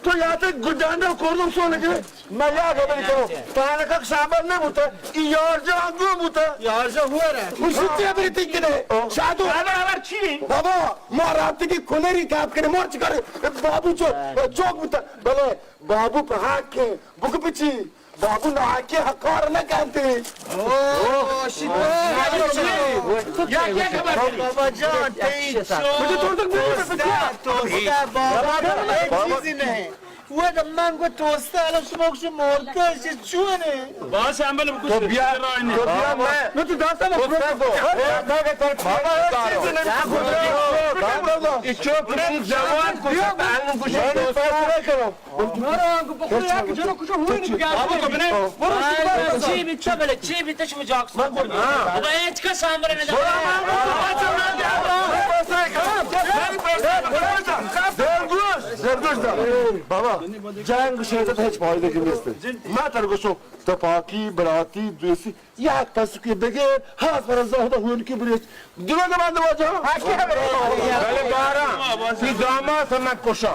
تو یادت گودانده کردم سونه که من یاد بگیرم پایان که شامل نبوده این یارجا انگور بوده یارجا هوره خوشیتی بریتی کنه شادو خبر چی بابا ما رابطه کی کنری کاب کنه مار چیکاره بابو جوک بوده بله بابو په حق کې بوک پچی بابو نه حق حقار نه کنته اوه شیت یا خبر بابا جان تی شو مجھے تو تک توسته بابا چیزی نه وده من گفت توسته الان شما کشو مرده چونه باشه اول بکش تو بیا نه تو داستان چی بیتش مجاکس بابا هیچ کس همبره نده زردوش دا بابا جنگ شهدت هیچ فایده نیست ما ترگوشو تپاکی براتی دویسی یک کسی که بگه هست برای زهده هون که بریش دیگه نمانده باجا بله بارا سی داما سمک کشا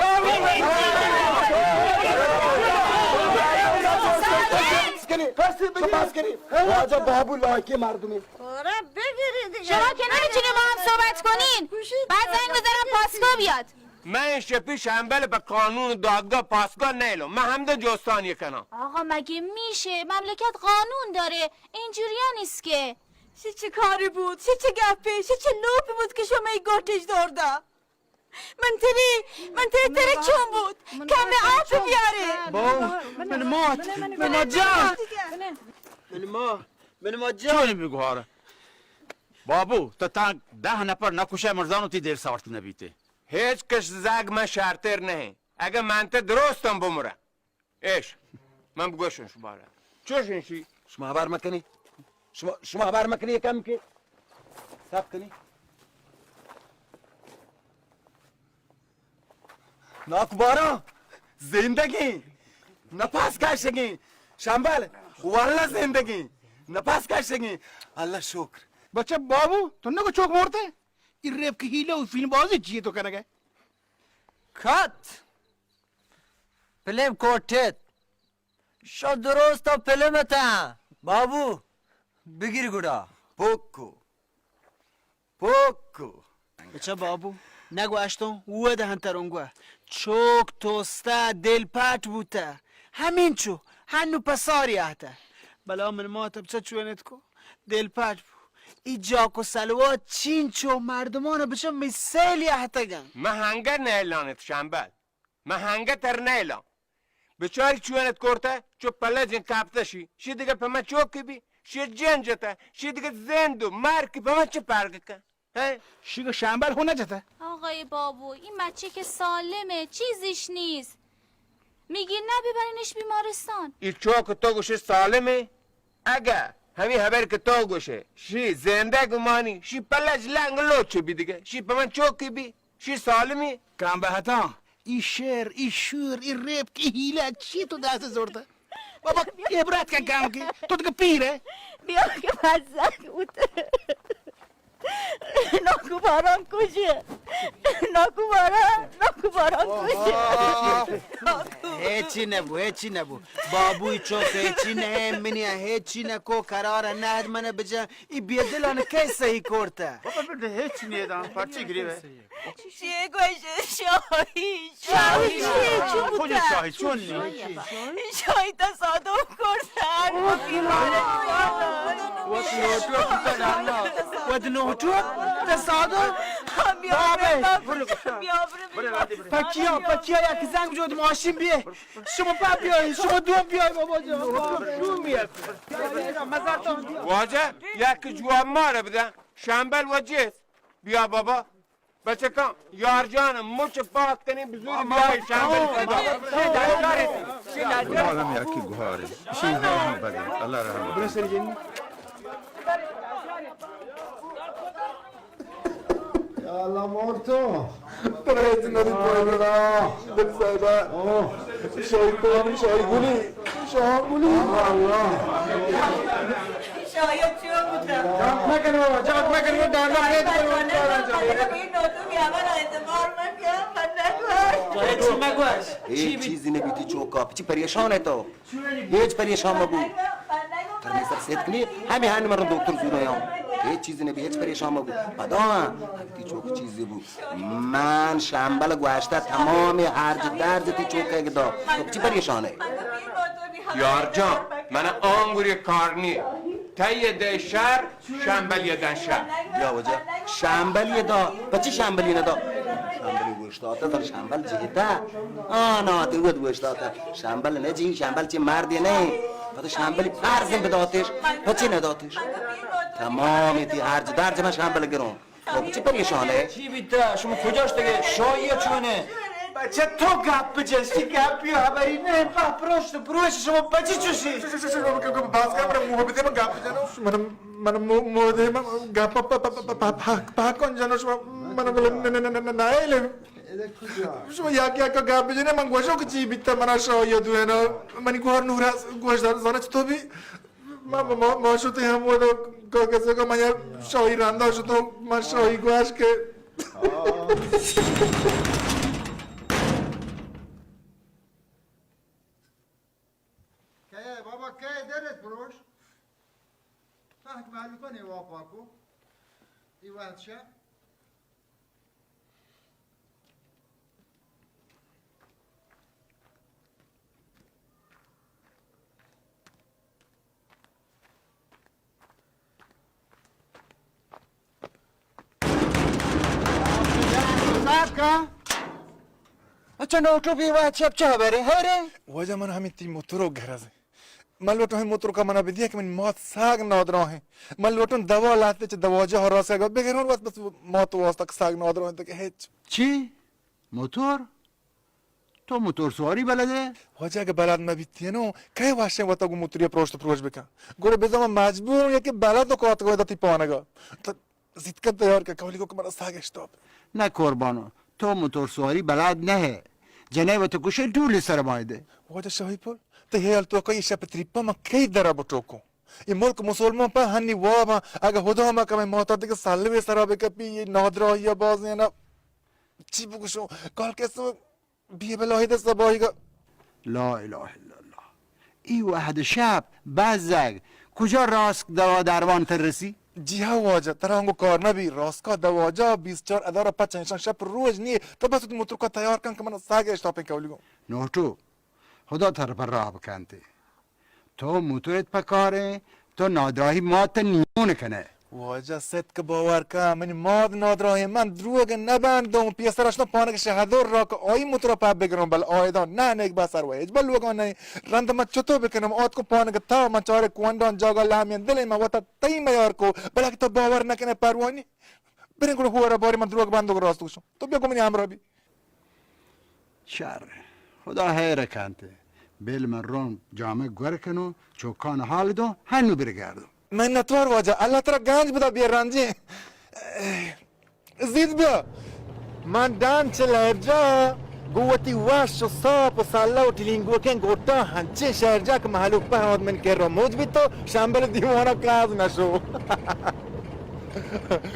بس کنی واجه بابو لایکی مردمی شما که نمیتونی با هم صحبت کنین بعد زنگ بزنم پاسکو بیاد من شپی شنبل به قانون دادگاه پاسگاه نیلم من همده جستانی کنم آقا مگه میشه مملکت قانون داره اینجوری نیست که چه کاری بود چه گپی چه لوپی بود که شما ای گوتش دارده من تری چون بود کم آب بیاره من ما جان من ما جان میگو هاره بابو تا 10 نفر نکشه مرزانو تی دیر ساعت نبیته هیچ کس زگ من شرطر نه اگه منته درستم بمره ایش من بگوشن شو باره چوشن شی شما خبر مکنی شما خبر مکنی یکم که سب کنی ناکبارا زندگی نپاس کشگی شنبل والله زندگی نپاس کشگی الله شکر بچه بابو تو نگو چوک مرده این ریب که هیله و فیلم بازی چیه تو کنگه کات فیلم کوتت شو درست و فیلمتا بابو بگیر گودا پوکو بچه بابو نگو اشتون وده هنترونگوه چوک توسته دل پت بوده همین چو هنو پساری احته بلا من ما بچه چوینت کو دل پت بو ای جاک و سلوات چین چو مردمانو بچه مثالی احته گن محنگه نیلانت شنبل محنگه تر نیلان بچاری چوینت کرده چو پلجن کپته شی دیگه پا چوکی بی شی جنجته شی دیگه زندو مرکی پا چه پرگه کن شیگو شنبل خونه جته آقای بابو این بچه که سالمه چیزیش نیست میگی نه ببرینش بیمارستان ای چوک تو گوشه سالمه اگه همین حبر که تو گوشه شی زنده گمانی شی پلج لنگ لوچه بی دیگه شی پا من چوکی بی شی سالمی کم به حتا ای شعر ای شور ای ریب که هیله چی تو دست زورده بابا عبرت کن کم که تو دیگه پیره بیا که مزک بود ناکو باران کشه هیچی نبو بابوی چوک هیچی نه منی هیچی نکو قرار نه من بجا ای بیدلان کی صحیح کرده بابا بده هیچی نیدم پرچی گریبه چیه گوشه شاهی چون بوده شاهی تصادف کرده ود نوتو تصادف پکیا یک زنگ بجود ماشین بیه شما پا بیایی شما دو بیایی بابا جان شو میاد واجه یک جواب ماره بده شنبل و جیس بیا بابا بچه کن یار جانم مچ پاک کنی بزوری بیایی شنبل کدا آدم یکی گوهاره شی هم بده الله رحمه alla morto prendi non ripuoi no del sai شایگونی شایگونی شاید چیو بودم مکنه بابا جاک مکنه دانا خیلی این نوتو بیامن اعتبار من بیام من نگوش چی مگوش هیچ چیزی نبیتی چوکا پیچی پریشانه تو هیچ پریشان مبو ترمی سر سید کنی همی هنی مرن دکتر زورایام هیچ چیزی نبی هیچ پریشان مبو بعدا تی چوک چیزی بو من شنبل گوشته تمامی هرج درج تی چوکه گدا تو پیچی پریشانه یار جان من آنگوری کارنی تایی ده شهر شنبل یدن شهر بیا وجه شنبلی دا بچی شنبلی ندا شنبلی گوشتاته در شنبل جهتا آنا تیوید گوشتاته شنبل نجی شنبل چی مردی نه بعد شنبلی پرزن بداتش بچی نداتش تمامی تی هرج درج من شنبل گرون تو چی پریشانه؟ چی بیتا شما کجاش دیگه شایی یا چونه بچه تو گپ بجستی گپی خبری نه پروش شما بچه چوشی باز گپ محبته من گپ جانو من موده من گپ پا کن جانو شما من نه شما یک گپ بجنه من گوشو که چی بیتا من شایی دوه نه منی گوهر نور هست گوش دار زانه تو بی ما شده هم بودو کسی که من یه شایی رنده شده من شایی گوش که بابا کی درت بروش تحت معلوم کنی واقعا ای وقت شه اچھا نوٹو بھی وہاں چپ چاہ بره هره وجه من همین تی موتورو گرزه من لوٹو هم موتور کا منا بدیه که من مات ساگ نادراه من لوٹون دوا لاته چه دواجه ها راسه گا بگرون وقت بس مات واسطه که ساگ نادراه تا که هیچ چی؟ موتور؟ تو موتور سواری بلده؟ وجه اگه بلد نبیتی نو که واشه وقتا گو موتوری پروشت پروش بکن گوره بزم مجبورم یکی بلد و کات گوه دا تی پانگا تا زید کن تیار که کولی که من ساگ اشتاب نه قربانو تو موتور سواری بلد نه جنه و تو کشه دولی سر مایده وجه شاهی پل تا هیال تو که ایشه پتریپا ما کی درا بٹوکو این ملک مسلمان پا هنی وابا اگه خدا ما که من محتار دیگه سلوی سرابه که پی نادراهی یا باز نه چی بگوشو کال کسو بیه بلاهی دست باهی که لا اله الا الله ای واحد شب بزگ کجا راست دوا دروان ترسی؟ جی ها واجه ترانگو کار نبی راسکا دواجا 24 ادارا پچنشان شب روز نیه تو بس تو موتور کا تیار کن که من ساگ اشتاپن که اولیگو نوٹو خدا تر پر راه بکنده تو موتورت پکاره تو نادراهی مات نیمونه کنه واجه ست که باور که من ماد نادراهی من دروگ نبندم پیسرش پانه که شهدور را که آی موتور پا بگرم بل آیدان نه نیک بسر ویج بل لوگان نه رند من چطور بکنم آت کو پانه که تا من چاره کواندان جاگا لامین دل ما وطا تایی میار کو بلا که تو باور نکنه پروانی برین کنه هوارا باری من دروگ بندو که راستو شم تو بیا کنی همراه بی شر خدا حیره کنده بل من رون جامعه گوره کنو چوکان حال دو هنو برگردو من نتوار واجه الله ترا گنج بدا بیا رنجی زید بیا من دان چلرجا قوتي واش وصاب وصلا وتلينجو كان قوتا هنچه شهرجا که محلوك پهناد من که رموج بیتو شنبل دیوانا کاز نشو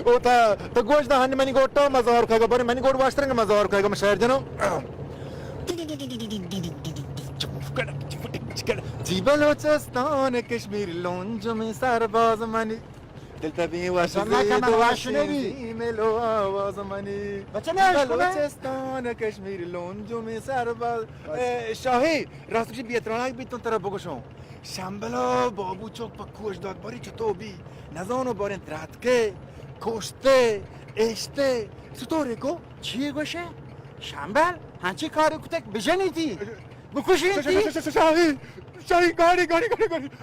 او تا گوش ده هنی منی قوتا مزار کهگا باری منی قوت واشترنگ مزار کهگا من شهر جنو جی بلوچستان کشمیر لونجو میں سرباز منی دلتا بی واشنی ملو آواز منی بلوچستان کشمیر لونجو میں سرباز شاهی راست کشی بیترانک بیتون ترا بگوشم شنبلا بابو چوک پا کوش داد باری چطور بی نزانو بارین تراتکه کشته اشته ستوره کو چی گوشه؟ شنبل هنچی کاری کتک بجنیدی بکشی شاهی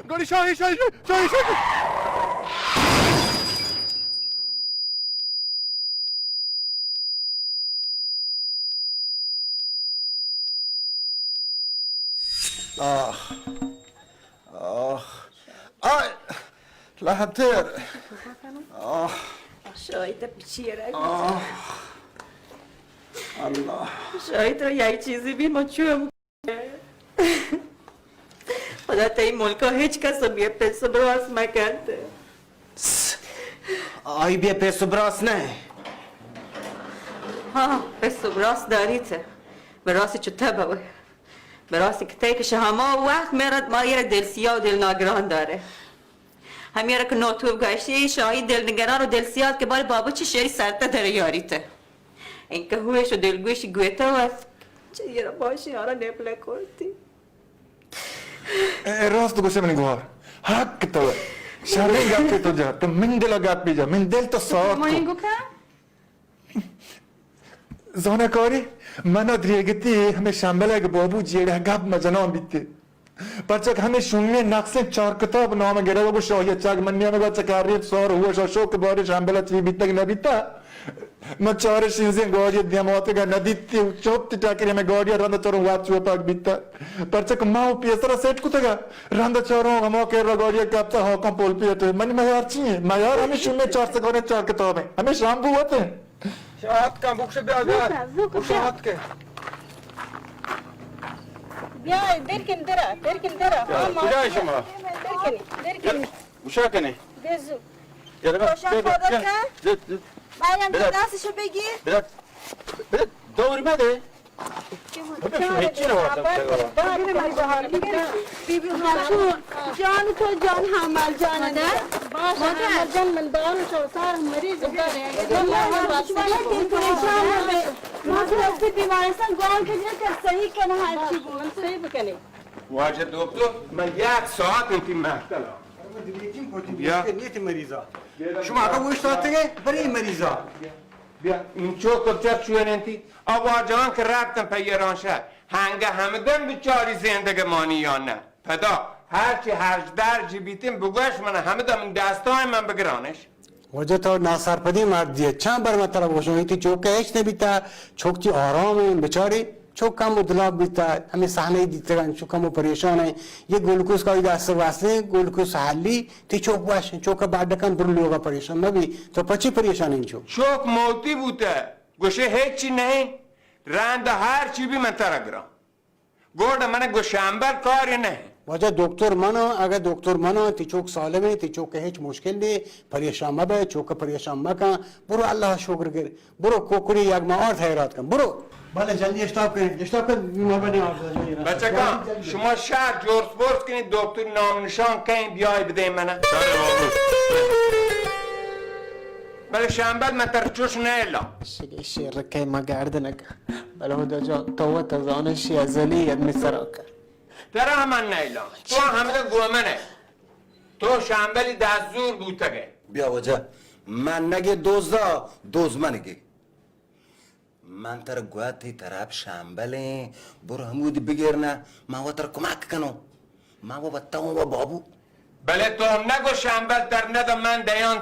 گاڑی شاهی لحظه شاید پیچیره الله شاید را یک چیزی بی ما چوم خدا تا این ملکا هیچ کس بیا پس براس مکرده. آی بیا پیس و براس نه. ها پس براس داریته. براسی چو تبا براسی که تیکش همه وقت میرد ما یه دل سیاه و دل ناگران داره. همیاره که نوتوب گاشتی شاهی دل نگران و دل سیاه که بار بابا چی شری سرطه داره یاریته. اینکه هوش و دلگوشی گویته و چه یه را باشی آره نپله کردی. راست گوشه من گوهر حق تو شرعی گپی تو جا تو من دل گپی جا من دل تو ساعت ما اینگو که؟ زانه کاری من ادریگتی همه شنبله که بابو جیره گپ مجنان بیتی پرچک همه شونی نقصه 4 کتاب نام گره بگو شاهی چاک من نیامه گا چکاریت سوار هوا شاشو که باری شنبله چی بیتا که نبیتا من 4 شینزین گاڑی دیاماتی که ندیتی و چوبتی تاکری همه گاڑی رنده چارو وات چوب تاک بیتا پرچک ماو پیسرا سیٹ کتا گا رنده چارو همه که را گاڑی کپتا حاکم پول پیتا منی میار چیه میار همه شونی 4 سگانه 4 کتاب ہے همه شام بوته شاهد کن بکشه بیا شاهد که بیا درکن درا کجای شما؟ درکنی گوشا کنی بزو یه دقیقه روشن خودت که بایم دستشو بگیر بده دوری بده هیچی نوردم بیبی خاتون جان تو جان حمل جان ده باشه حمل جان من بارو تو سار مریض داره ما رفتی بیمارستان گام کجا که صحیح کنه هر چی بود صحیح بکنی واجه دکتر من 1 ساعت انتی مختلا بیا نیت مریضا شما آقا وش داده برای مریضا بیا این چوک کبچر چوین انتی آواجان که ربطن پیران شد هنگه همدن بیچاری زندگی مانی یا نه پدا هرچی هرج درجی بیتیم بگوش من همدن من دستای من بگرانش وجه تو ناسرپدی مردیه چند بر مطلب باشم ایتی چوکه هیچ نبیتا چوک چی آرامه بیچاری چوک کم و دلاب بیتا همه صحنه دیده گن چوک کم و پریشانه یه گلوکوز کاری دست واسه گلوکوز حلی تی چوک باشه چوک بعد کن برو لوگا پریشان مبی تو پچی پریشان این چوک چوک موتی بوده گوشه هیچی نه رند هر چی بی من ترگرام گوڑا من گوشنبر کاری نه وجه دکتر منو اگر دکتر منو تی چوک سالمه تی چوک هیچ مشکل نه پریشان مبه چوک پریشان مکن برو الله شکر گر برو کوکری یک ماه حیرات کن برو بله جلدی اشتاب کنید بیمار بنی بچه کن شما شهر جورس بورس کنید دکتر نام نشان کنید بیای بده منه بله شنبه من ترچوش نیلا شیر که ما گردنک بله هدا جا تو تزانشی ازلی ید میسراکر ترا همن نیلا تو همه گومنه تو شنبلی دست زور بوتگه بیا وجه من نگه دوز من نگه من تر گوهتی طرف شنبله برو همودی بگیرنه ما و تر کمک کنو ما و بطاون و بابو بله تو نگو شنبل تر ندم من دیان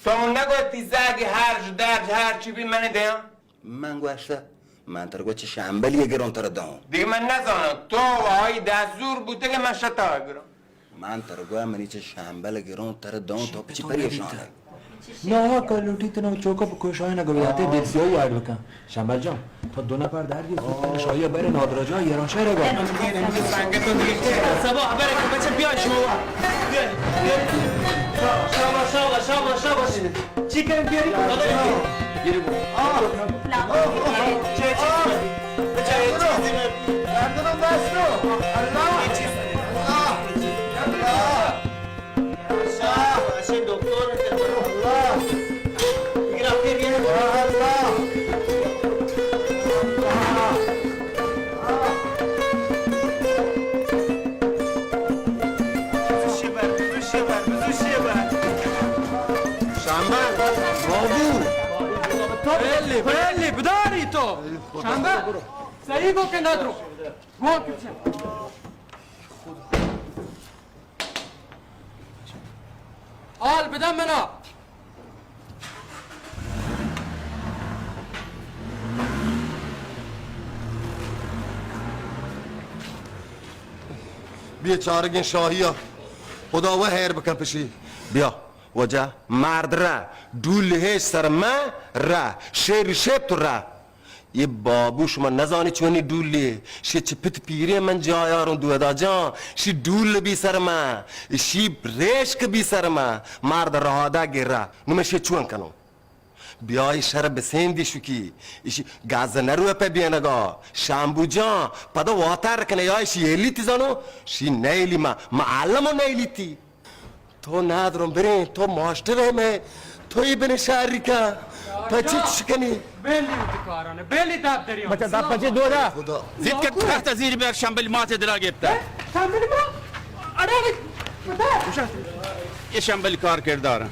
تو نگو تیزاگی هرج درج هرچی بی من دیان من گوشته من تر گوه چه شنبلی گرون تر دام دیگه من نزانم تو و های دست زور بوده که من شتا گرم من تر گوه منی چه شنبل گرون تر دام تو پچی پریشانه نه کالوٹی تو چوکا کوشای نگویاته دلسیایی یاد بکن شنبل جان تا 2 نفر درگیر خودتن شایع بره نادراجا ایران شهر رو سنگتون دیگه صباح بره که بچه بیای شما شاباش چی کنیم بیاری؟ گیری بود بله بداری تو شنبه صحیح گو که ندرو گو کچه حال بدم منا بیا چارگین شاهی ها خدا و هیر بکن پشی بیا وجه مرد را دول هیچ سر ما را شیر شب تو را یه بابو شما نزانی چونی دوله شی چپت پیری من جایارون دودا جان شی دول بی سر من شی ریشک بی سر من مرد راهادا گیره نمه شی چون کنم بیای شر بسندی شو کی ایشی گاز نروه پا بینگا شامبو جان پدا واتر کنه یا ایشی ایلیتی زانو شی نیلی ما معلمو نیلیتی تو ندارم برین تو ماشتره می توی بین شهری که پا چی چکنی بلی کارانه بلی دب داریم بچه دب بچه دودا خدا زید که تحت زیر بیر شنبل مات دلا گفته شنبل ما آره یه شنبل کار کرداره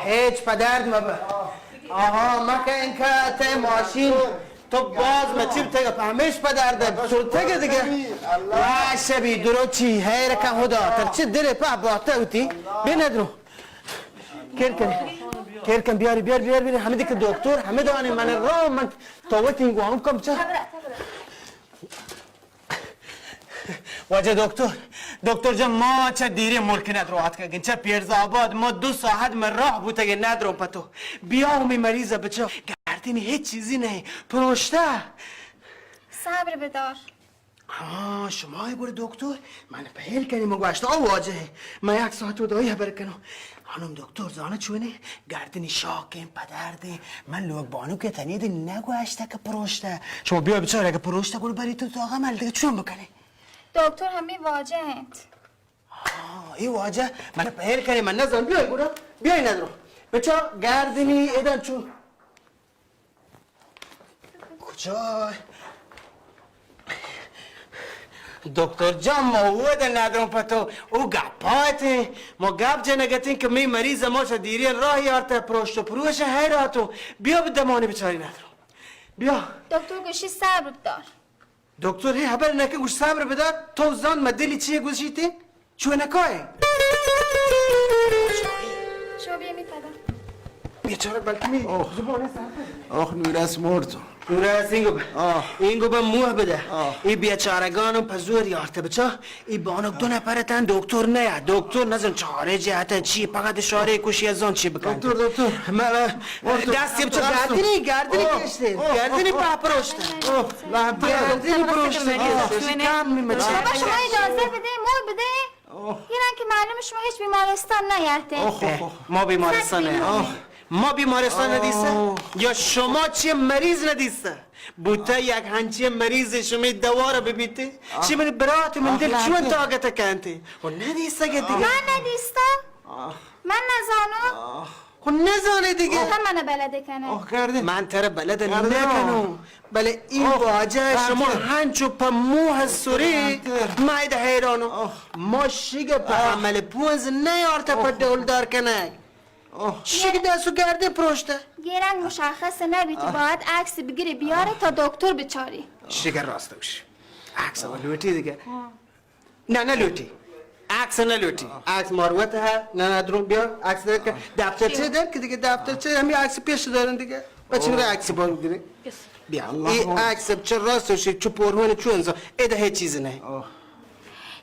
هیچ پدرد مبه آها ما که این که ته ماشین تو باز مچیب تگه فهمیش پدرده شروع تگه دیگه وای شبی درو چی هیر که خدا ترچی دل پا باته اوتی بیندرو کیر کن بیاری همه دیگه دکتر همه دانی من رو من توتی اینگو هم کم چه واجه دکتر جان ما چه دیری ملکی ندروات کگین چه پیرز آباد ما 2 ساعت من راه بوده ندرو پتو بیا امی مریضه بچه گردینی هیچ چیزی نه پروشته صبر بدار شما بر دکتر من پهل کنیم و گوشته واجه من 1 ساعت و دایی خبر کنم خانم دکتر زانه چونه گردنی شاکیم پدرده من لوگ بانو که تنید نگوشته که پروشته شما بیا بچه اگه پروشته گل بری تو آقا مل دیگه چون بکنه دکتر همه واجه هند ای واجه من پهل کنیم من نزان بیای گورا بیای ندارم بچه گردنی ایدن چون کجای دکتر جان ما اوده ندارم پتو او گپاته ما گپ جنگتین که می مریض ما چه دیری راهی آرته پروشت و پروش حیراتو بیا به دمانی بچاری ندارم بیا دکتر گوشی صبر دار دکتر هی خبر نکه گوش صبر بدار تو زان مدلی چیه گوشیتی چوه نکای شو بیا میپدم بیچاره بلکه می زبانه صبر آخ نورس مرد نورس اینگو به موه بده ای بیچارگانو پزور یارته بچه ای بانک 2 نفرتن دکتر نه دکتر نزن چاره جهتن چی فقط اشاره کشی از آن چی بکن دکتر دستی بچه گردنی کشته گردنی پاپروشته گردنی پروشته کم میمچه بابا شما اجازه بده مول بده یرن که معلوم شما هیچ بیمارستان نیرته ما بیمارستان نه ما بیمارستان ندیسته یا شما چی مریض ندیسته بوده یک هنچی مریض شما دوا رو ببیته چی من برات من دل چون طاقت کنته و ندیسته که دیگه من ندیستم من نزانم خب نزانه دیگه من بلده کنه من تر بلد نکنم بله این واجه شما هنچو پا موه سوری ماید حیرانو ما شیگه پا عمل پونز نیارته پا دولدار کنه شیگه دستو گرده پروشته یه رنگ مشخص نبی تو باید عکس بگیری بیاره تا دکتر بچاری شیگه راسته بشه عکس و لوتی دیگه نه لوتی عکس نلوتی عکس مروت ها نه درون بیا عکس در دفترچه در که دیگه دفترچه همین عکس پیش دارن دیگه بچه میره عکسی بارو دیگه بیا این عکس چه راستش چه پرهون چه انزا ایده هیچ چیزی نه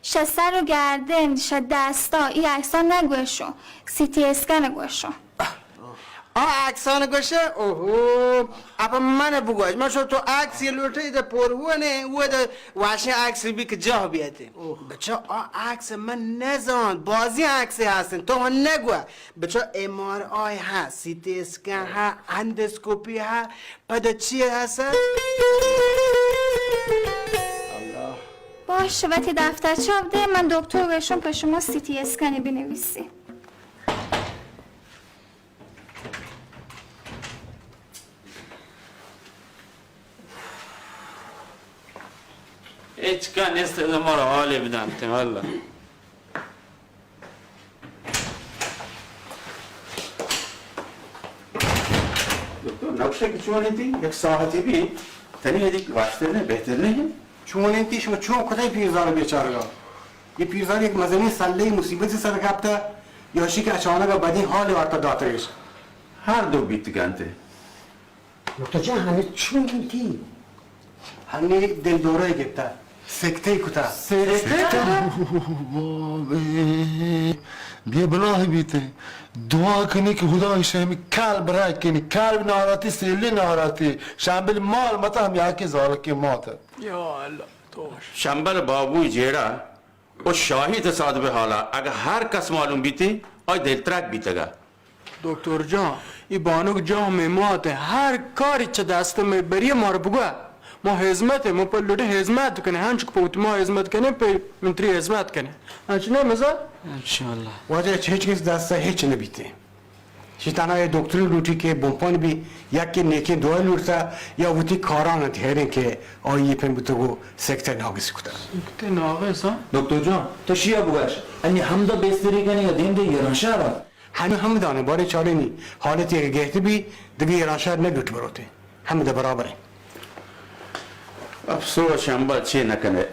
شه سر و گردن شه دستا این عکس ها نگوشو سیتی اسکن گوشو عکسانه گوشه اوهو اپا من بگوش من شد تو عکسی لوته ایده پرهونه او ایده واشی عکسی بی که جا بیاده بچه عکس من نزان بازی عکسی هستن تو ها نگوه بچه MRI ها سیتی اسکن ها اندسکوپی ها پده چیه هستن؟ باشه وقتی دفتر چه بده من دکتر گوشم پر شما سیتی اسکنی بنویسی هیچ که نیست ما رو حالی بدم تیم الله دکتر نوشه که چون انتی 1 ساعتی بی تنی هدی واشتر نه بهتر نه چون انتی شما چون کدای پیرزار بیچاره یه پیرزار یک مزنی سله مصیبتی سر کپته یا شی که اچانک بدی حال وقت داترش هر دو بیت گنته دکتر جان همه چون انتی همه دل دوره گفته سکته کتا بیا بلاه بیته دعا کنی که خدایش همی کلب رای کنی کلب ناراتی سیلی ناراتی شنبل مال متا هم یکی زالکی ماته شنبل بابوی جیرا و شاهی تصادف حالا اگر هر کس معلوم بیتی آی دلترک بیتگا دکتر جان این بانوک جام ماته هر کاری چه دست می بری ما رو بگو ما حزمته ما پر لوटे حزمت کنه هنچ پوت ما حزمت کنه په منتری حزمت کنه هنچ نه مزه انشالله واجه هیچ کس دست هیچ نبیته شیطانا یه دکتری لوٹی که بمپان بی یکی نیکی دو لورتا یا وتی کاران تهرین که آیی پن بتو سکته ناقص کتا سکته ناقص ها دکتر جان تو شیا بگوش انی همدا بستری کنی یا دیم ده ایران شهر همه دانه باره چاره نی حالت یک گهتی بی دیگه ایران شهر نگوت بروته همه ده برابره افسوس شنبل چی نکنه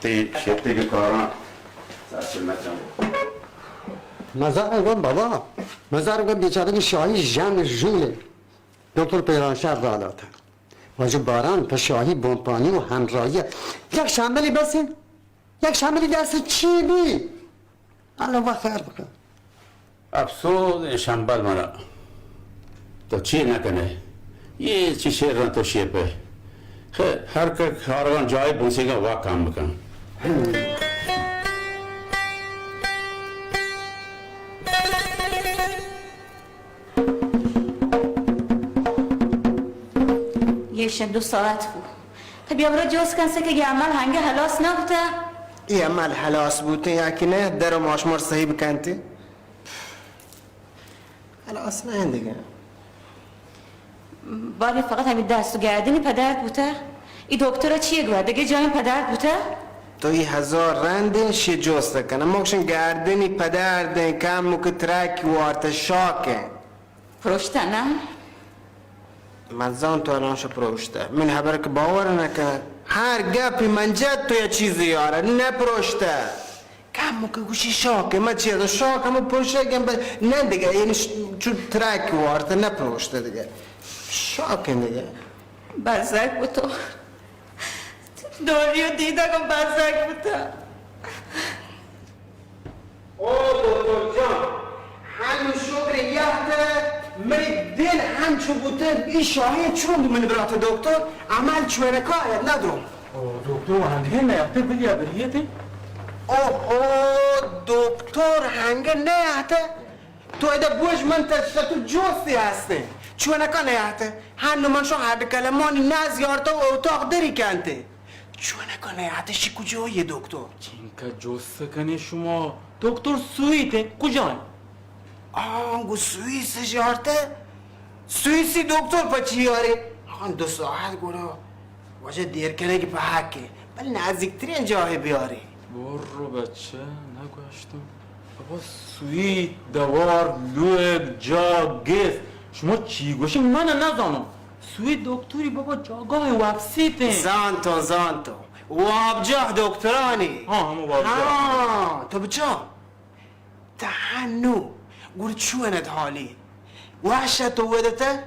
تی شکتی که کاران سرسل نکنه مزار گم بابا مزار گم بیچاره که شاهی جن جوله دکتر پیران شهر دالاته واجه باران پس شاهی بمپانی و همراهی یک شنبلی بسین یک شنبلی دست چی بی الله وقت خیر بکن افسوس شنبل مرا تو چی نکنه یه چی شیر رن تو شیپه خیر هر که کاروان جای بونسیگا وا کام بکن یه 2 ساعت بود خب یا برای جوز کنسه که یه عمل هنگه حلاس نبوده ای عمل حلاس بوده یکی نه در و ماشمار صحیح بکنتی حلاس نه دیگه ولی فقط همین دست و گردنی پدرت بوده این دکتر چیه گوه دیگه جای پدرت بوده تو ای 1000 رنده شی جوسته کنه موکشن گردنی پدر کم مو که ترک وارت شاکه پروشته نه من زان تو الان شو پروشته من حبر که باور نکنه هر گپی منجد تو یه چیزی یاره نپروشته کم مو که گوشی شاکه ما چیه شاکه ما پروشته گم نه دیگه یعنی چون ترک وارت نپروشته دیگه شاکه دیگه برزک بود تو دوریو دیده کن برزک بود او دکتر جان همین شکر یهده مری دل همچو بوده این شاهی چون من برات دکتر عمل چونه کاید ندرم دکتر هنگه نیاته بگیا بریته دکتر هنگه نیهته تو ایده بوش من تو جوستی هسته چونه که نیهته هنو من شو هر کلمانی نزیارته و اتاق دری کنته چونه که نیهته شی کجایه دکتر چینکه جوسته کنی شما دکتر سویته کجای آنگو سوئیس جارته سوئیسی دکتر پا چی یاره آن 2 ساعت گونه واجه دیر کنه که پا حکه بل نزدیکترین جای بیاره برو بچه نگوشتم بابا سویت دوار لوگ جا گس شما چی گوشی من نزانم سویت دکتری بابا جاگاه وابسیته زانتو وابجاه دکترانی همو وابجاه تو بچا تحنو گوری چونت حالی وحشت ودته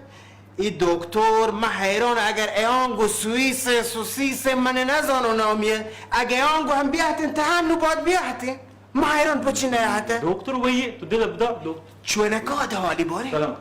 ای دکتر ما حیران اگر ایانگو سوئیس سوسیس من نزانو نامیه اگر ایانگو هم بیاهتین تحنو باید بیاهتین ما حیران پچی نیاهته دکتر ویه تو دل بدا دکتر چونکات حالی باری سلام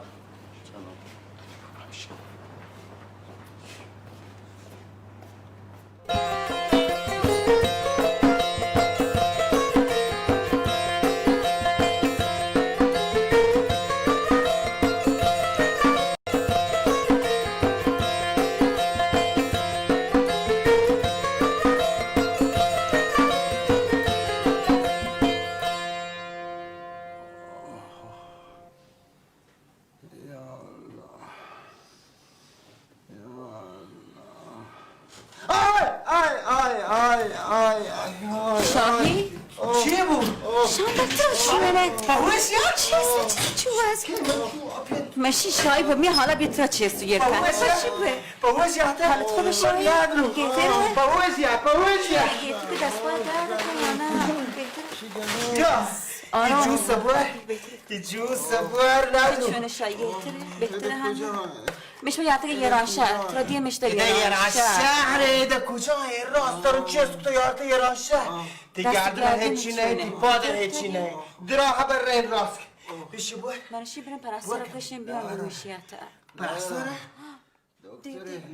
شاهی چی بود؟ شام تو شونه پاوش یا؟ چی هست ماشی شاهی با می حالا بیترا چیست تو یرکن پاوش یا تا حالت خوب شاهی گیتره پاوش یا گیتره که دست باید درد کنه یا آرام تی جوس بور ندو شونه شاهی گیتره بهتره هم مش یاته ایران شهر تو دیگه مش ایران شهر ده کجا راست دارم چیز تو یارت ایران شهر دیگردن هیچی نه دی پادر هیچی نه درا خبر رین راست بشی بو منشی بریم پرستار بشیم بیام گوشیاته پرستار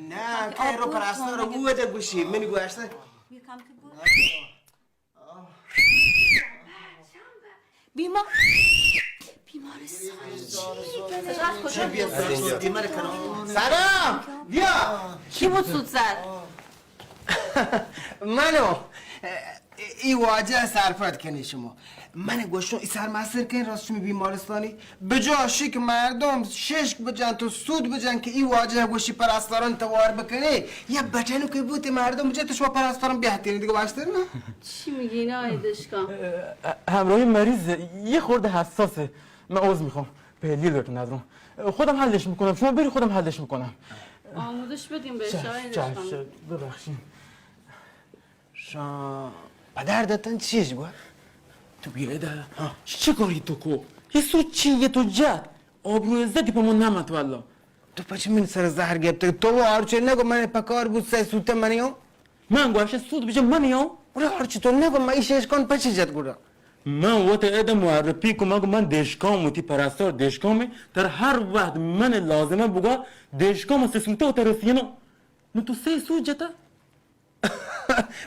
نه که رو پرستار بوده گوشی منی گوشته یکم که بود بیمارستان سلام بیا کی بود سود زد منو ای واجه سرپرد کنی شما من گوشتم ای سرمستر کن راست شما بیمارستانی بجاشی که مردم ششک بجن تو سود بجن که ای واجه گوشی پرستاران توار بکنی یا بچنو که بود مردم بجن تو شما پرستاران بیهتینی دیگه باشتر نه چی میگی نه ایدشکم همراهی مریض یه خورده حساسه من عوض میخوام پهلی لرتون ندارم خودم حلش میکنم شما بری خودم حلش میکنم آموزش بدیم بهش ایدشکم ببخشید شا پدر دادن چیش بود تو بیاده چی کاری تو کو یه سو چیه تو جد آبرو عزتی پا من نمت والا تو پچه من سر زهر گبته تو و هرچه نگو من پکار بود سه سوته منیو من گوشه سود بجه منیو ولی هرچه تو نگو من ایشش کن پچه جد گودا من وقت ادم معرفی کنم اگه من دشکام و تی پرستار دشکامه در هر وقت من لازمه بگا دشکام سه سوته و ترسینا نو تو سه سود جتا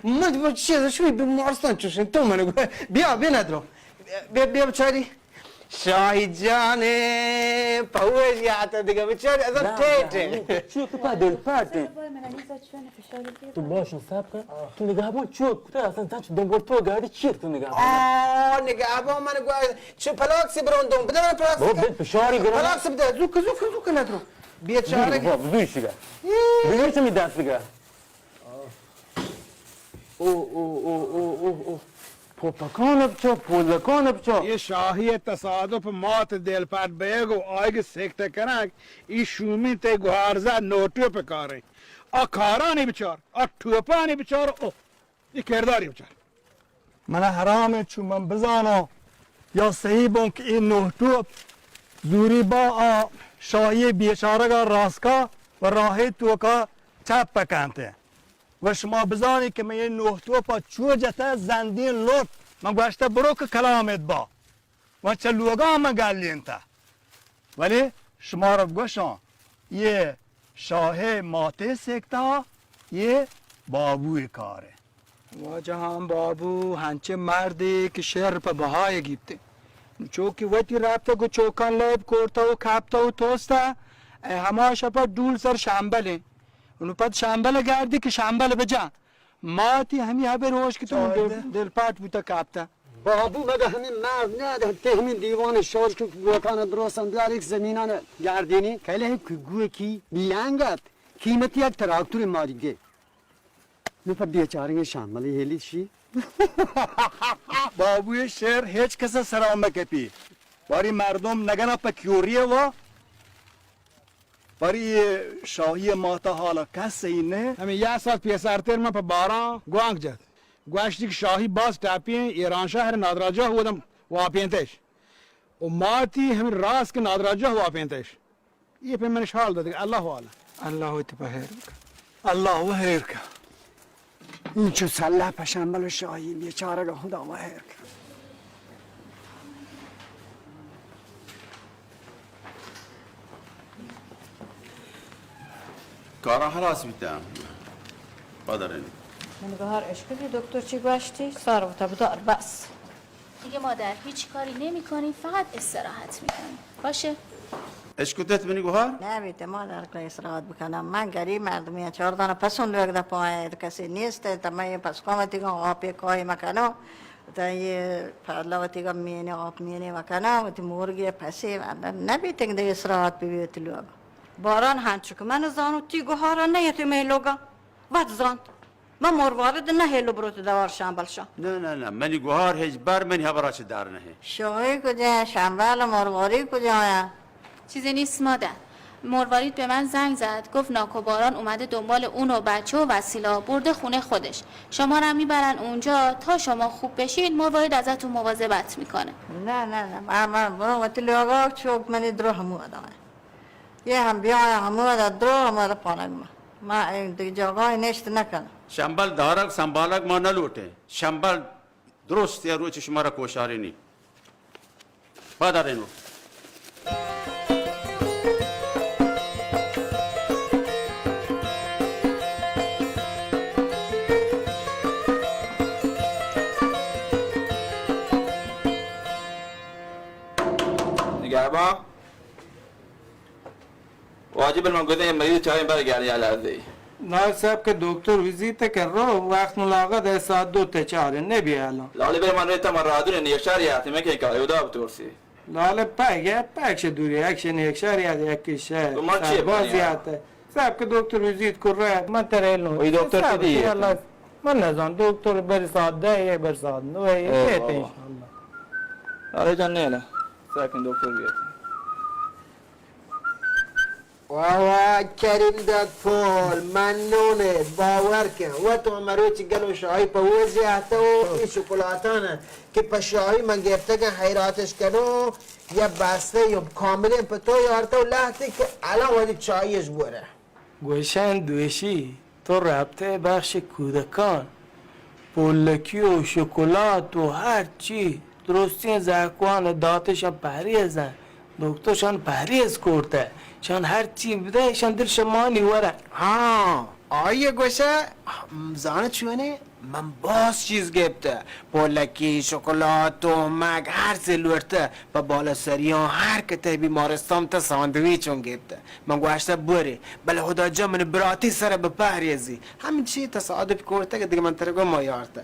من با چیه شوی بیمارستان چوشن تو منو بیا ندارم بیا بچاری شاهی جانه پاوش یاتا دیگه بچاری ازم تیته چیه تو پا دل پرده تو باشن سب کن تو نگاه بون چیه تو اصلا تنچ دنبال تو گردی چیه تو نگاه بون نگاه بون من گوه چه پلاکسی برون بده من پلاکسی بابا بید پشاری گرم پلاکسی بده زوک ندارم بیا چاره بابا بزوی شیگه بگیر چه می دست بگه پوپکان بچه پولکان بچه یه شاهی تصادف مات دل پت بیگ و آیگ سکته کنک ای شومی ته گوهرزه نوٹو پہ کاره آ کارانی بچار آ ٹوپانی بچار او یہ کرداری بچار من حرامه چون من بزانا یا صحیح بون که این نوٹوب زوری با شاهی بیچاره کا راسکا و راه توکا چپ پکنته و شما بزانی که من یه نوحتو پا چو جته زندین لط من گوشته برو که کلامت با و چه لوگا هم گلین تا ولی شما رو بگوشان یه شاه ماته سکتا یه بابوی کاره واجهان بابو هنچه مردی که شهر پا بهای گیبته چوکی وقتی رفته که چوکان لب کرده و کپته و توسته همه شپا دول سر شنبله اونو پد شنبله گردی که شنبله بجا ماتی همی هبه روش که تو دل پت بوده کپته بابو مگه همین مرد نه ده همین دیوان شارش که گوکان درستن بیار یک زمینان گردینی کله هم که گوه کی لنگت قیمتی یک تراکتور ماریگه نفر بیچاره شاملی هلی چی بابوی شهر هیچ کس سلام مکپی باری مردم نگنا پکیوریه و باری شاهی ماتا حالا کس اینه همین یه سال پیسرتر من پا باران گوانگ جد گوشتی که شاهی باز تاپین ایران شهر نادراجا هودم واپینتش و ماتی همین راست که نادراجا واپینتش یہ پہ منش حال داده الله والا الله تی بخیر الله و خیر کن این چو سله پشنبل شاهی بیچاره رو خدا و خیر کن کارا خلاص بیتم قادرین نگهار اشکالی دکتر چی گوشتی؟ سارو بدار بس دیگه مادر هیچ کاری نمی کنی فقط استراحت میکنی باشه؟ اشکوتت بینی گوهر؟ نمیده مادر که استراحت بکنم من گریب مردمی 4 دانه پسون لگده پایه کسی نیست تا من پس قامتی که آب کاری مکنم تا یه پرلاوتی که مینه آب مینه مکنم و تی مرگی پسی نبیده که استراحت بیویت لوگ باران هنچو که من زانو تی گوهارا نیتی میلوگا وقت زاند من مروارد نه هلو بروت دوار شنبل شا نه منی گوهر هیچ بر منی هبراچ دار نه شاهی کجا شنبل مرواری کجا چیزی نیست مادر مروارید به من زنگ زد گفت ناکوباران اومده دنبال اون و بچه و وسیلا برده خونه خودش شما رو میبرن اونجا تا شما خوب بشین مروارید ازتون مواظبت میکنه نه من برو وقتی لوگا چوک منی درو همو آدمه یه هم بیای همه را درو همه را پانک ما این دیگه جاگاه نشت نکنم شنبل دارک سنبالک ما نلوٹه شنبل درست یا روی شما را کوشاری نی پادرینو نگهبان واجب المنقذين مریض چای بر گاڑی علازی نایب صاحب که دکتر ویزیت کر رو وقت ملاقات ہے ساعت 2 تا 4 نبی الان لالی بر من ریتا من رادون یک شهریاتی میکنی که ایودا بتورسی لاله پک دوری اکشن یک شهریات یک شهر تو ما چیه بازیات صاحب که دکتر ویزیت کر رہا ہے من ترهلون وی دکتر کی دیئے من نزان دکتر بر ساعت 10 یا بر ساعت 9 ہے کہتے ہیں انشاءاللہ لالی جان نیلا ساکن دکتر بیاد واه کریم داد پول منونه باور کن و تو مروچ گلو شاهی پا وزی حتی و این شکلاتانه که پا شاهی من گرفته کن حیراتش کنو یا بسته یا کاملی پا تو یارته و لحظه که الان وادی چایش بوره گوشن دوشی تو رابطه بخش کودکان پولکی و شکلات و هر چی درستی زکوان داتشان پریزن دکترشان پریز کرده شان هر چی بده شان دل شمانی وره ها آیه گوشه زانه چونه من باز چیز گفته پولکی شکلات و مگ هر سلورته و بالا سریان هر کته بیمارستان تا ساندویچون گفته من گوشته بره بله خدا جا من براتی سر بپهریزی همین چی تصادف کرده که دیگه من ترگو ما یارته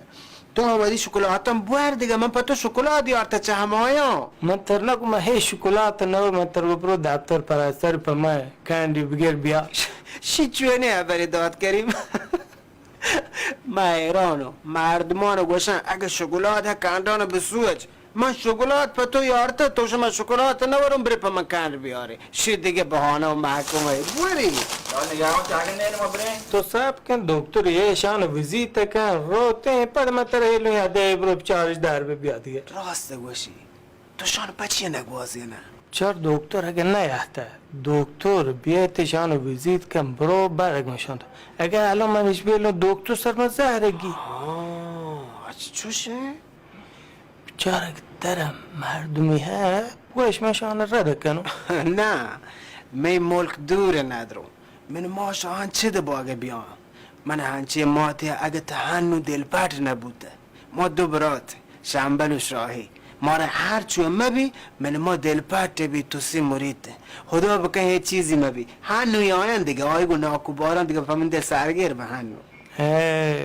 تو آمدی شکلاتم بور دیگه من پا تو شکلات یارته چه همایا من ترنکو من هی شکلات نو من ترگو برو دفتر پرستر پا من کندی بگیر بیا شی چونه بری داد کریم ما ایرانو مردمانو گوشن اگه شکلات ها کندانو بسوچ من شکلات پا تو یارته تو شما شکلات نورم بری پا من کند بیاره شی دیگه بهانه و محکمه بوری لالی نگهبان چاکن نیل ما برین تو صاحب کن دکتر یه شان ویزیت کن روته پد من ترهلون یا ده برو بچارش در بیا دیگه راست گوشی تو شان پچیه نگوازی نه چر دکتر اگه نیهته دکتر بیایت شان ویزیت کن برو برگمشند اگه الان منش بیلون دکتر سر من زهرگی چوشه؟ چرا درم مردمی ها گوش من شان رد کنم نه می ملک دور ندرو من ما شان چه ده باگه بیان من هنچه ماته اگه تهنو دل پت نبوده ما دو برات شنبل و شاهی ما را هر چو مبی من ما دل پت بی تو سی مریده خدا بکن یه چیزی مبی هنوی آین دیگه آیگو ناکو باران دیگه فهمین دل سرگیر به هنو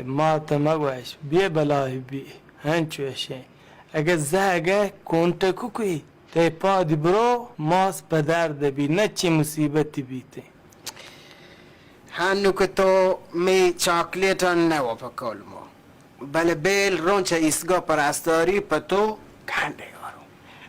ما تمگوش بیا بلای بی هنچوشه اگه زهگه کنتکو کوی تی پادی برو ماس پدرده بی نه چی مصیبتی بیته هنو که تو می چاکلیت نوا پا ما بله بیل رونچه ایستگاه پرستاری پا تو کنده یارو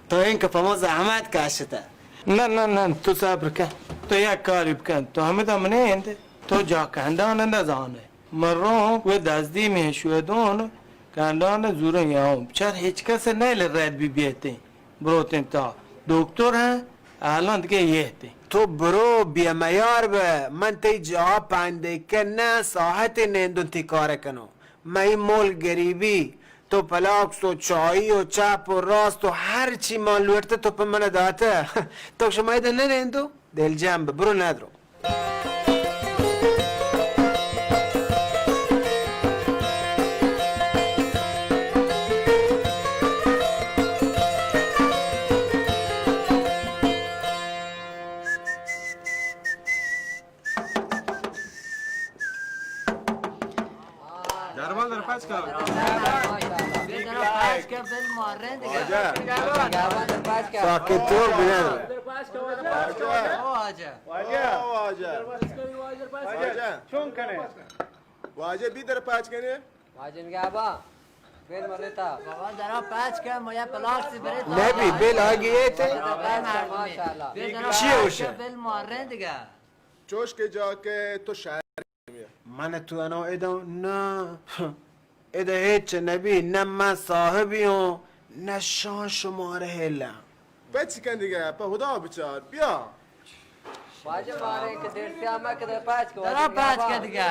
تو این که پا ما زحمت کشته نه تو صبر کن تو یک کاری بکن تو همه دامنه اینده تو جا کندان نزانه مرون و دزدی میشودون کندان زورن یاهم چر هیچ کس نیل رد بی بیته بروتن تا دکتر ها الان دیگه یهته تو برو بیا میار به من تی جا پنده که نه ساحت نندون تی کار کنو می مول گریبی تو پلاکس و چایی و چپ و راست و هر چی مال لورته تو پا من داته تو شما ایده نندو دل جنبه برو ندرو ساکت تو بیان واجه بی در پاچ کنه نبی بیل آگیه تی چی اوشه چوش که جا که تو شهر من تو انا ایدو نه ایده هیچ نبی نه من صاحبی هم نه شان شماره هلم بچی کن دیگه پا خدا بچار بیا دارا پاچ که دیگه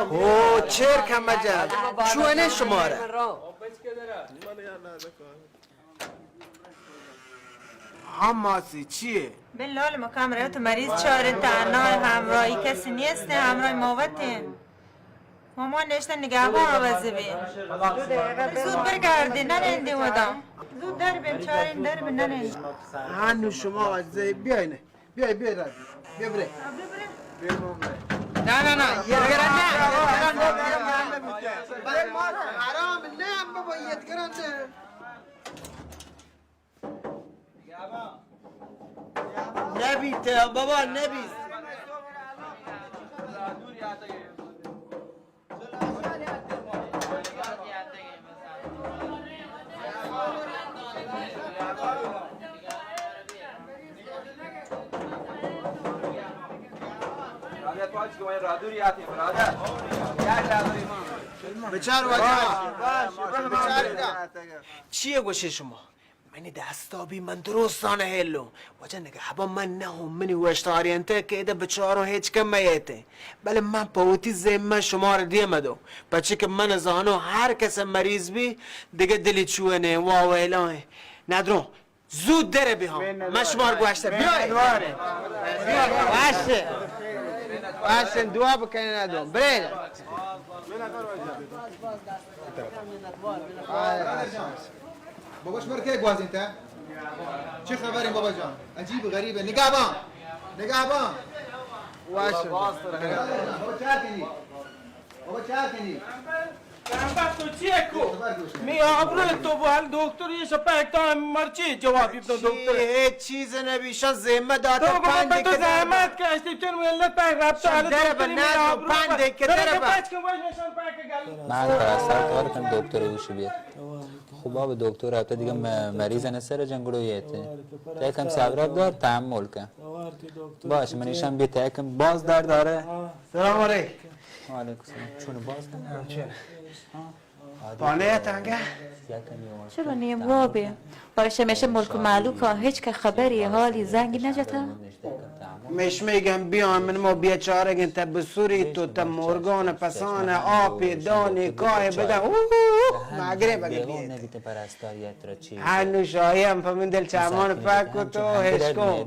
او چرک هم مجد چونه شماره هماسی چیه؟ بلال مکام تو مریض چاره تنها همراهی کسی نیست همراه موته مامان نشته نگهبان آوازه بی زود برگرده ننده ودا زود در بیم چاره در بیم ننده هنو شما آوازه بیاینه بیای رازی بیا بره نه یدگرن نه حرام نه بابا یدگرن نه نبیته بابا نبیت بچار چیه گوشه شما؟ منی دستابی من درستانه هلو وجه نگهبان من نه هم منی وشتارینته که ایده بچارو هیچ کم میته بله من پاوتی زمه شما رو دیمدو بچه که من زانو هر کس مریض بی دیگه دلی چوانه واویلاه ندرو زود دره بی هم من شما رو گوشته بیای باشه دعا بکنه ندرو برید باباش برکه گواز انت چه خبری بابا جان عجیب غریبه نگهبان واشه بابا چه کنی تو چیه کو می آبرو تو بال دکتر یه شپک تا مرچی جوابی تو دکتر هیچ چیز نبیشا زمه داده تو گفت تو زحمت کشتی تو ملت پک رفت حالا دره به نه پنده که دره به من پرستار کار کنم دکتر گوشی بیاد خوبا به دکتر رفته دیگه مریض نه سر جنگلو یته یکم صبر دار تحمل کن باشه من ایشم بی تکم باز در داره سلام علیکم وعلیکم السلام چون باز کنم پانه تنگه چرا نیم وابه باشه میشه ملک معلوکا هیچ که خبری حالی زنگی نجتا مش میگم بیان من ما بیچاره گن تا بسوری تو تا مرگان پسان آبی دانی کاه بده مگره بگه بیت نبیت پرستاریت را چی هنو شایم فمن دل چامان پاک تو هشکو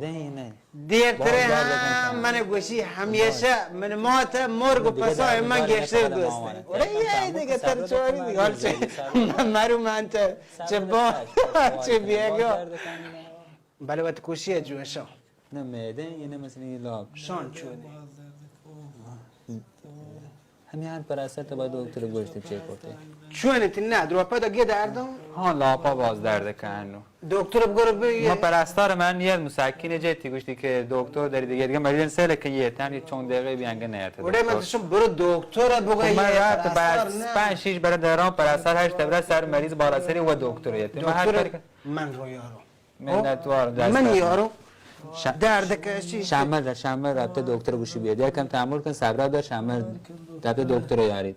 دیرتره هم من گوشی همیشه من مات مرگ و پسای من گشته دوسته یه دیگه تر چوری دیگه حال چه مرو من چه با چه بیگو بله وقت کشیه جوشا نه معده یه نه مثلا یه لاب شان چونه همین هر پرستار باید دکتر گوشت چک کرده چونه تی نه درو پدا گه دردم ها لاپا باز درده کنو دکتر بگو بگه ما پرستار من یه مسکین جتی گوشتی که دکتر داری دیگه مریض سله که یه تن چون دقیقه بیانگه نیاته ولی من تشم برو دکتر بگو یه پرستار نه 5 6 برای درام پرستار 8 برای سر مریض بالا سری و دکتر یه من رو یارو منتوار من یارو درد کشی شمال رفته دکتر گوشی بیاد یکم تحمل کن صبر دار شمال رفته دکتر یارید